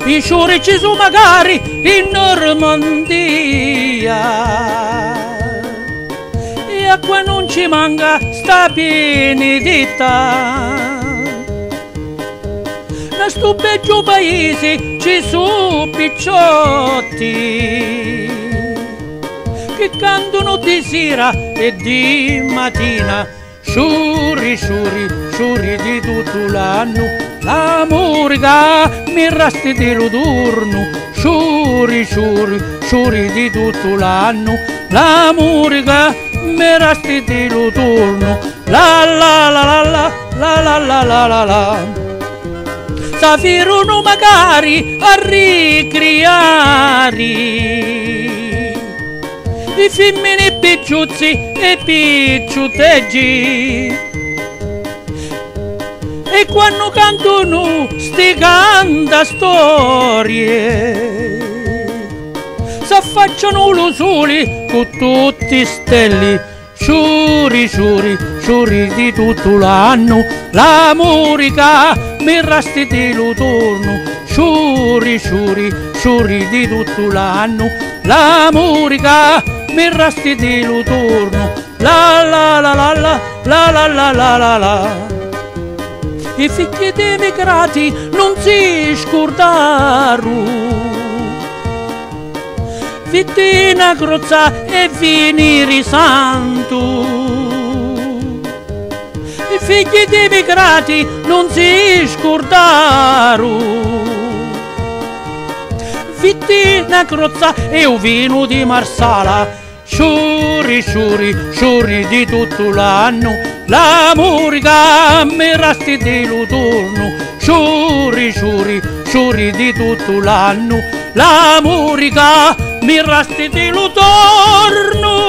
i sciuri ci sono magari in Normandia. E acqua non ci manca, sta pienità. In sto bello paese ci sono picciotti che cantano di sera e di mattina, sciuri, sciuri, sciuri di tutto l'anno. L'amore che mi resti di turno, sciuri, sciuri, sciuri di tutto l'anno. L'amore che mi resti di turno, la la la la la la la la la la la. S'affirono magari a ricreare i femmini picciuzzi e picciuteggi. E quando cantano sti canta storie s'affacciano lo sole con tutti stelli, sciuri, sciuri, sciuri di tutto l'anno. L'amore che mi resti di torno, sciuri, sciuri, sciuri di tutto l'anno. L'amore che mi resti di torno, la la la la la la la la la la la. I figli dei emigrati non si scordarono, vittina crozza e venire santo. I figli dei emigrati non si scordarono, vittina crozza e un vino di Marsala. Sciuri, sciuri, sciuri di tutto l'anno. L'amore che mi resti di torno, sciuri, sciuri, sciuri di tutto l'anno. L'amore che mi resti di torno.